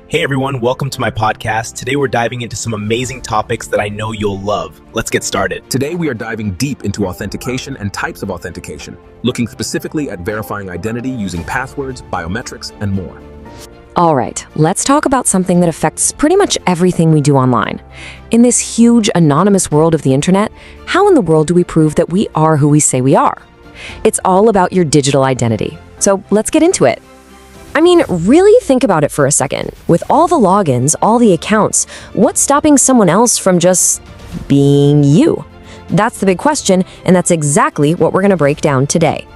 Hey everyone, welcome to my podcast. Today we're diving into some amazing topics that I know you'll love. Let's get started. Today we are diving deep into authentication and types of authentication, looking specifically at verifying identity using passwords, biometrics, and more. All right, let's talk about something that affects pretty much everything we do online. In this huge anonymous world of the internet, how in the world do we prove that we are who we say we are? It's all about your digital identity. So let's get into it. I mean, really think about it for a second. With all the logins, all the accounts, what's stopping someone else from just being you? That's the big question, and that's exactly what we're going to break down today.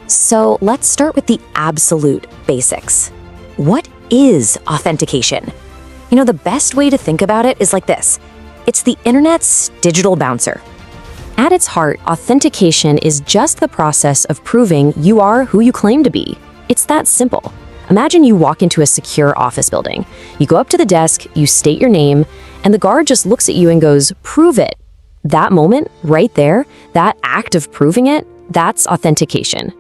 So let's start with the absolute basics. What is authentication? You know, the best way to think about it is like this. It's the internet's digital bouncer. At its heart, authentication is just the process of proving you are who you claim to be. It's that simple. Imagine you walk into a secure office building. You go up to the desk, you state your name, and the guard just looks at you and goes, "Prove it." That moment, right there, that act of proving it, that's authentication.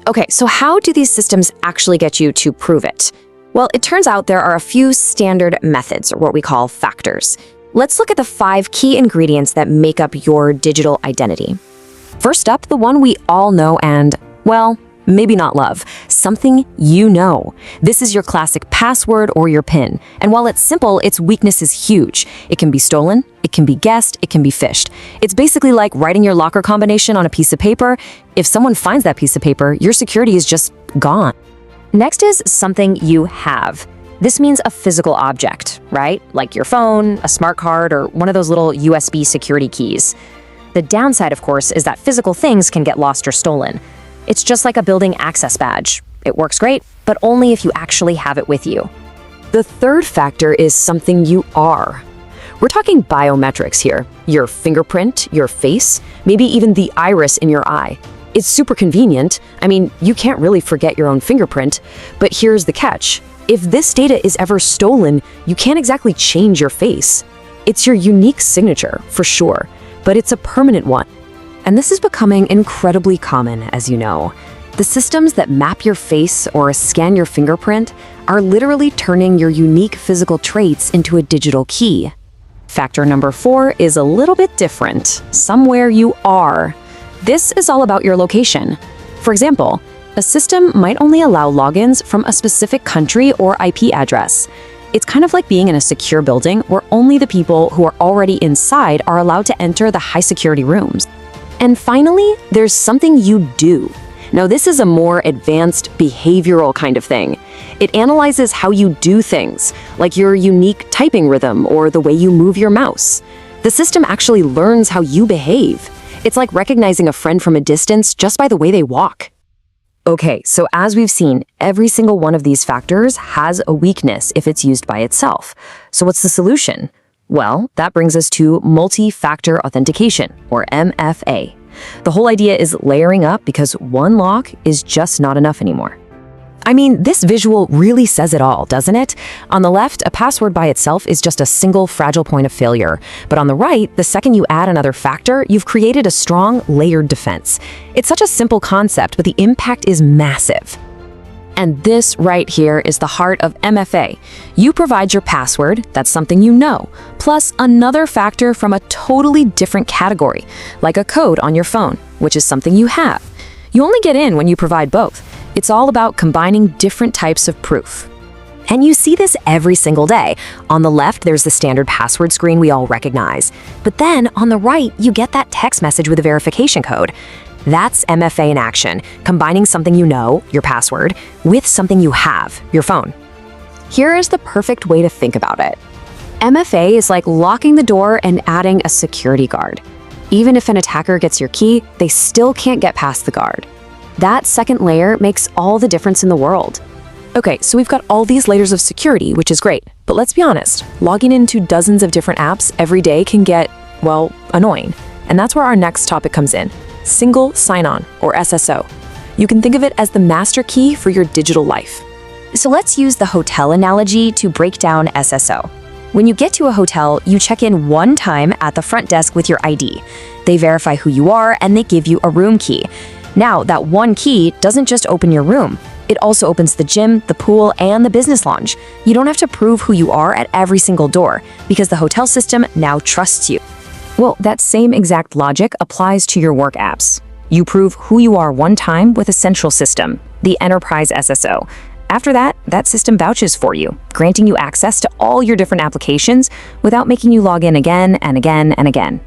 Okay, so how do these systems actually get you to prove it? Well, it turns out there are a few standard methods, or what we call factors. Let's look at the 5 key ingredients that make up your digital identity. First up, the one we all know and, well, maybe not love, something you know. This is your classic password or your PIN. And while it's simple, its weakness is huge. It can be stolen, it can be guessed, it can be phished. It's basically like writing your locker combination on a piece of paper. If someone finds that piece of paper, your security is just gone. Next is something you have. This means a physical object, right? Like your phone, a smart card, or one of those little USB security keys. The downside, of course, is that physical things can get lost or stolen. It's just like a building access badge. It works great, but only if you actually have it with you. The third factor is something you are. We're talking biometrics here. Your fingerprint, your face, maybe even the iris in your eye. It's super convenient. I mean, you can't really forget your own fingerprint, but here's the catch. If this data is ever stolen, you can't exactly change your face. It's your unique signature, for sure, but it's a permanent one. And this is becoming incredibly common, as you know. The systems that map your face or scan your fingerprint are literally turning your unique physical traits into a digital key. Factor number 4 is a little bit different. Somewhere you are. This is all about your location. For example, a system might only allow logins from a specific country or IP address. It's kind of like being in a secure building where only the people who are already inside are allowed to enter the high security rooms. And finally, there's something you do. Now, this is a more advanced behavioral kind of thing. It analyzes how you do things, like your unique typing rhythm or the way you move your mouse. The system actually learns how you behave. It's like recognizing a friend from a distance just by the way they walk. Okay, so as we've seen, every single one of these factors has a weakness if it's used by itself. So what's the solution? Well, that brings us to multi-factor authentication, or MFA. The whole idea is layering up because one lock is just not enough anymore. I mean, this visual really says it all, doesn't it? On the left, a password by itself is just a single fragile point of failure. But on the right, the second you add another factor, you've created a strong, layered defense. It's such a simple concept, but the impact is massive. And this right here is the heart of MFA. You provide your password, that's something you know, plus another factor from a totally different category, like a code on your phone, which is something you have. You only get in when you provide both. It's all about combining different types of proof. And you see this every single day. On the left, there's the standard password screen we all recognize. But then on the right, you get that text message with a verification code. That's MFA in action, combining something you know, your password, with something you have, your phone. Here is the perfect way to think about it. MFA is like locking the door and adding a security guard. Even if an attacker gets your key, they still can't get past the guard. That second layer makes all the difference in the world. Okay, so we've got all these layers of security, which is great. But let's be honest, logging into dozens of different apps every day can get, well, annoying. And that's where our next topic comes in. Single sign-on, or SSO. You can think of it as the master key for your digital life. So let's use the hotel analogy to break down SSO. When you get to a hotel, you check in one time at the front desk with your ID. They verify who you are and they give you a room key. Now, that one key doesn't just open your room. It also opens the gym, the pool, and the business lounge. You don't have to prove who you are at every single door because the hotel system now trusts you. Well, that same exact logic applies to your work apps. You prove who you are one time with a central system, the Enterprise SSO. After that, that system vouches for you, granting you access to all your different applications without making you log in again and again and again.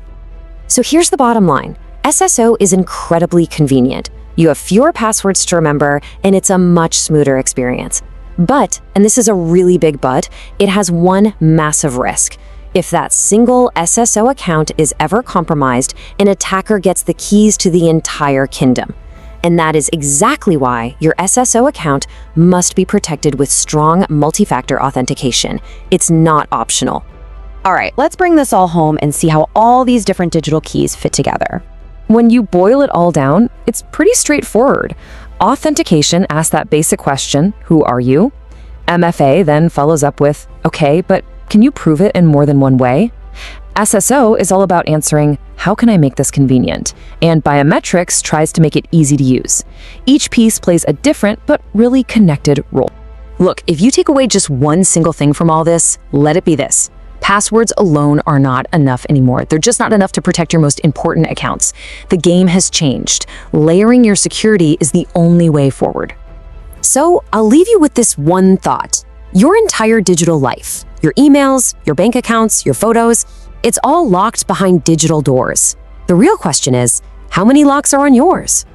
So here's the bottom line. SSO is incredibly convenient. You have fewer passwords to remember, and it's a much smoother experience. But, and this is a really big but, it has one massive risk. If that single SSO account is ever compromised, an attacker gets the keys to the entire kingdom. And that is exactly why your SSO account must be protected with strong multi-factor authentication. It's not optional. All right, let's bring this all home and see how all these different digital keys fit together. When you boil it all down, it's pretty straightforward. Authentication asks that basic question, who are you? MFA then follows up with, okay, but can you prove it in more than one way? SSO is all about answering, how can I make this convenient? And biometrics tries to make it easy to use. Each piece plays a different but really connected role. Look, if you take away just one single thing from all this, let it be this. Passwords alone are not enough anymore. They're just not enough to protect your most important accounts. The game has changed. Layering your security is the only way forward. So I'll leave you with this one thought. Your entire digital life, your emails, your bank accounts, your photos, it's all locked behind digital doors. The real question is, how many locks are on yours?